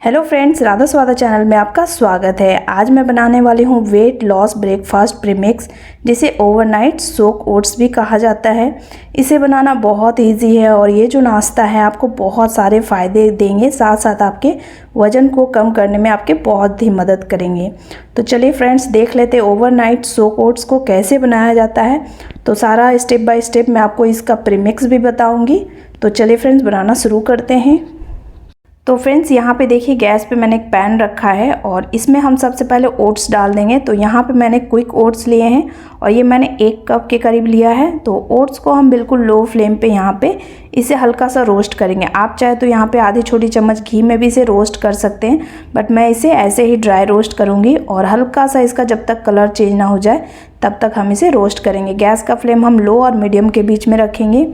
Hello friends, Radha स्वादा channel में आपका स्वागत है। आज मैं बनाने वाली हूँ वेट लॉस ब्रेकफास्ट प्रीमिक्स, जिसे ओवरनाइट सोक ओट्स भी कहा जाता है। इसे बनाना बहुत इजी है और ये जो नाश्ता है आपको बहुत सारे फ़ायदे देंगे, साथ साथ आपके वज़न को कम करने में आपके बहुत ही मदद करेंगे। तो चलिए फ्रेंड्स, देख लेते हैं ओवरनाइट सोक ओट्स को कैसे बनाया जाता है। तो सारा स्टेप बाय स्टेप मैं आपको इसका प्रीमिक्स भी बताऊँगी। तो चलिए फ्रेंड्स, बनाना शुरू करते हैं। तो फ्रेंड्स, यहाँ पे देखिए गैस पे मैंने एक पैन रखा है और इसमें हम सबसे पहले ओट्स डाल देंगे। तो यहाँ पे मैंने क्विक ओट्स लिए हैं और ये मैंने 1 कप के करीब लिया है। तो ओट्स को हम बिल्कुल लो फ्लेम पे यहाँ पे इसे हल्का सा रोस्ट करेंगे। आप चाहे तो यहाँ पे आधी छोटी चम्मच घी में भी इसे रोस्ट कर सकते हैं, बट मैं इसे ऐसे ही ड्राई रोस्ट करूँगी और हल्का सा इसका जब तक कलर चेंज ना हो जाए तब तक हम इसे रोस्ट करेंगे। गैस का फ्लेम हम लो और मीडियम के बीच में रखेंगे।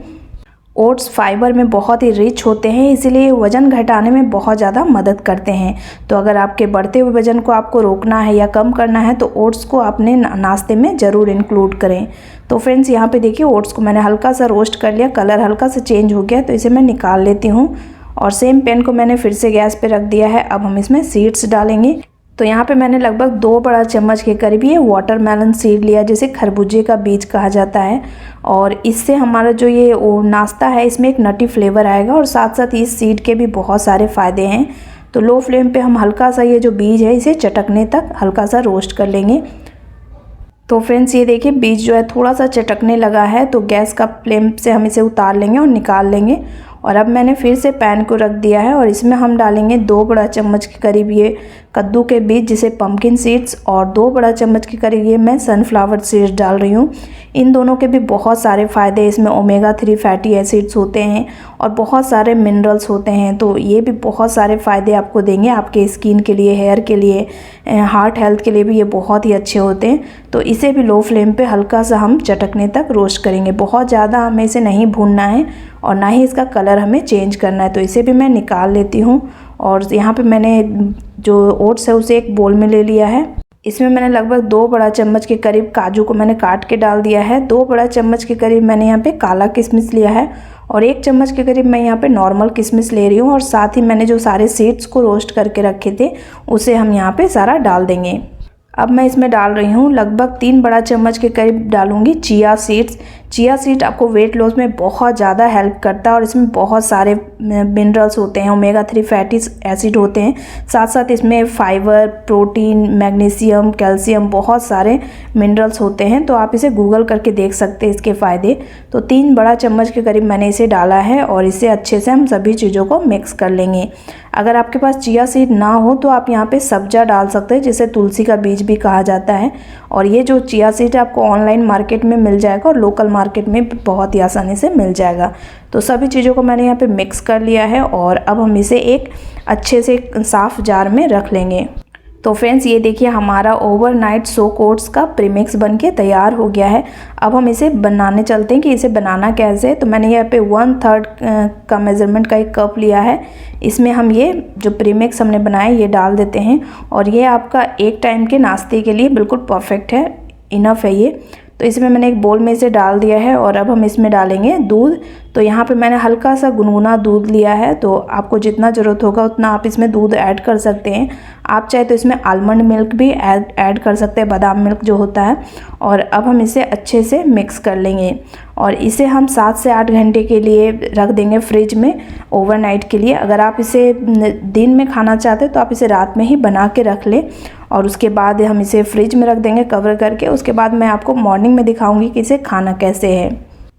ओट्स फाइबर में बहुत ही रिच होते हैं, इसीलिए वज़न घटाने में बहुत ज़्यादा मदद करते हैं। तो अगर आपके बढ़ते हुए वज़न को आपको रोकना है या कम करना है तो ओट्स को अपने नाश्ते में ज़रूर इंक्लूड करें। तो फ्रेंड्स, यहाँ पे देखिए ओट्स को मैंने हल्का सा रोस्ट कर लिया, कलर हल्का सा चेंज हो गया, तो इसे मैं निकाल लेती हूँ। और सेम पैन को मैंने फिर से गैस पर रख दिया है। अब हम इसमें सीड्स डालेंगे। तो यहाँ पे मैंने लगभग 2 बड़ा चम्मच के करीब ये वाटरमेलन सीड लिया, जिसे खरबूजे का बीज कहा जाता है। और इससे हमारा जो ये नाश्ता है इसमें एक नटी फ्लेवर आएगा और साथ साथ इस सीड के भी बहुत सारे फ़ायदे हैं। तो लो फ्लेम पे हम हल्का सा ये जो बीज है इसे चटकने तक हल्का सा रोस्ट कर लेंगे। तो फ्रेंड्स, ये देखिए बीज जो है थोड़ा सा चटकने लगा है, तो गैस का फ्लेम से हम इसे उतार लेंगे और निकाल लेंगे। और अब मैंने फिर से पैन को रख दिया है और इसमें हम डालेंगे 2 बड़ा चम्मच के करीब ये कद्दू के बीज, जिसे पम्पकिन सीड्स, और 2 बड़ा चम्मच के करीब ये मैं सनफ्लावर सीड्स डाल रही हूँ। इन दोनों के भी बहुत सारे फ़ायदे, इसमें ओमेगा 3 फैटी एसिड्स होते हैं और बहुत सारे मिनरल्स होते हैं। तो ये भी बहुत सारे फ़ायदे आपको देंगे, आपके स्किन के लिए, हेयर के लिए, हार्ट हेल्थ के लिए भी ये बहुत ही अच्छे होते हैं। तो इसे भी लो फ्लेम पे हल्का सा हम चटकने तक रोस्ट करेंगे। बहुत ज़्यादा हमें इसे नहीं भूनना है और ना ही इसका कलर हमें चेंज करना है। तो इसे भी मैं निकाल लेती हूँ। और यहाँ पे मैंने जो ओट्स है उसे एक बोल में ले लिया है। इसमें मैंने लगभग 2 बड़ा चम्मच के करीब काजू को मैंने काट के डाल दिया है। 2 बड़ा चम्मच के करीब मैंने यहाँ पे काला किशमिश लिया है और 1 चम्मच के करीब मैं यहाँ पे नॉर्मल किशमिश ले रही हूँ। और साथ ही मैंने जो सारे सीड्स को रोस्ट करके रखे थे उसे हम यहाँ पे सारा डाल देंगे। अब मैं इसमें डाल रही हूँ लगभग 3 बड़ा चम्मच के करीब डालूंगी चिया सीड्स। चिया सीड आपको वेट लॉस में बहुत ज़्यादा हेल्प करता है और इसमें बहुत सारे मिनरल्स होते हैं, ओमेगा 3 फैटी एसिड होते हैं, साथ साथ इसमें फाइबर, प्रोटीन, मैग्नीशियम, कैल्शियम, बहुत सारे मिनरल्स होते हैं। तो आप इसे गूगल करके देख सकते हैं इसके फ़ायदे। तो 3 बड़ा चम्मच के करीब मैंने इसे डाला है और इसे अच्छे से हम सभी चीज़ों को मिक्स कर लेंगे। अगर आपके पास चिया सीड ना हो तो आप यहाँ पे सब्जा डाल सकते हैं, जिसे तुलसी का बीज भी कहा जाता है। और ये जो चिया सीड है आपको ऑनलाइन मार्केट में मिल जाएगा और लोकल मार्केट में बहुत ही आसानी से मिल जाएगा। तो सभी चीज़ों को मैंने यहाँ पे मिक्स कर लिया है और अब हम इसे एक अच्छे से साफ़ जार में रख लेंगे। तो फ्रेंड्स, ये देखिए हमारा ओवरनाइट सोक ओट्स का प्रीमिक्स बनके तैयार हो गया है। अब हम इसे बनाने चलते हैं कि इसे बनाना कैसे है। तो मैंने यहाँ पे 1/3 का मेज़रमेंट का एक कप लिया है। इसमें हम ये जो प्रीमिक्स हमने बनाया ये डाल देते हैं और ये आपका एक टाइम के नाश्ते के लिए बिल्कुल परफेक्ट है, इनफ है ये। तो इसमें मैंने एक बोल में इसे डाल दिया है और अब हम इसमें डालेंगे दूध। तो यहाँ पे मैंने हल्का सा गुनगुना दूध लिया है, तो आपको जितना ज़रूरत होगा उतना आप इसमें दूध ऐड कर सकते हैं। आप चाहे तो इसमें आलमंड मिल्क भी ऐड कर सकते हैं, बादाम मिल्क जो होता है। और अब हम इसे अच्छे से मिक्स कर लेंगे और इसे हम 7 से 8 घंटे के लिए रख देंगे फ्रिज में ओवरनाइट के लिए। अगर आप इसे दिन में खाना चाहते हैं तो आप इसे रात में ही बना के रख लें और उसके बाद हम इसे फ्रिज में रख देंगे कवर करके। उसके बाद मैं आपको मॉर्निंग में दिखाऊंगी कि इसे खाना कैसे है।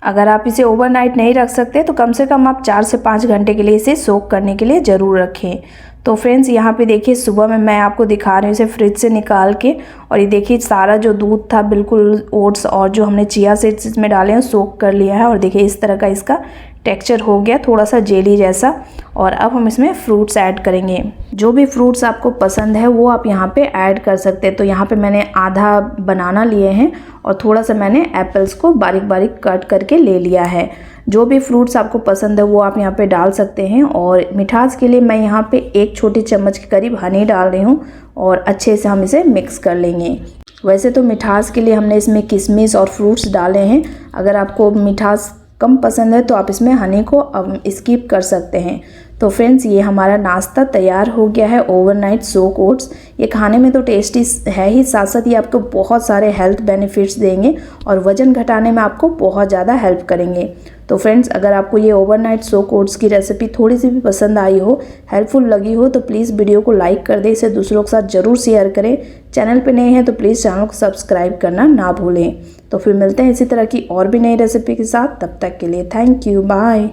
अगर आप इसे ओवरनाइट नहीं रख सकते तो कम से कम आप 4 से 5 घंटे के लिए इसे सोक करने के लिए ज़रूर रखें। तो फ्रेंड्स, यहाँ पे देखिए सुबह में मैं आपको दिखा रही हूँ इसे फ्रिज से निकाल के, और ये देखिए सारा जो दूध था बिल्कुल ओट्स और जो हमने चिया सीड्स इसमें डाले हैं सोक कर लिया है। और देखिए इस तरह का इसका टेक्सचर हो गया, थोड़ा सा जेली जैसा। और अब हम इसमें फ्रूट्स ऐड करेंगे। जो भी फ्रूट्स आपको पसंद है वो आप यहाँ पे ऐड कर सकते हैं। तो यहाँ पे मैंने आधा बनाना लिए हैं और थोड़ा सा मैंने एप्पल्स को बारीक बारीक कट करके ले लिया है। जो भी फ्रूट्स आपको पसंद है वो आप यहाँ पे डाल सकते हैं। और मिठास के लिए मैं यहाँ पे 1 छोटी चम्मच के करीब हनी डाल रही हूँ और अच्छे से हम इसे मिक्स कर लेंगे। वैसे तो मिठास के लिए हमने इसमें किशमिश और फ्रूट्स डाले हैं। अगर आपको मिठास कम पसंद है तो आप इसमें हनी को स्किप कर सकते हैं। तो फ्रेंड्स ये हमारा नाश्ता तैयार हो गया है, ओवरनाइट सोक ओट्स। ये खाने में तो टेस्टी है ही, साथ साथ ये आपको बहुत सारे हेल्थ बेनिफिट्स देंगे और वज़न घटाने में आपको बहुत ज़्यादा हेल्प करेंगे। तो फ्रेंड्स अगर आपको ये ओवरनाइट सोक ओट्स की रेसिपी थोड़ी सी भी पसंद आई हो, हेल्पफुल लगी हो, तो प्लीज़ वीडियो को लाइक कर दें, इसे दूसरों के साथ ज़रूर शेयर करें। चैनल पे नए हैं तो प्लीज़ चैनल को सब्सक्राइब करना ना भूलें। तो फिर मिलते हैं इसी तरह की और भी नई रेसिपी के साथ, तब तक के लिए थैंक यू, बाय।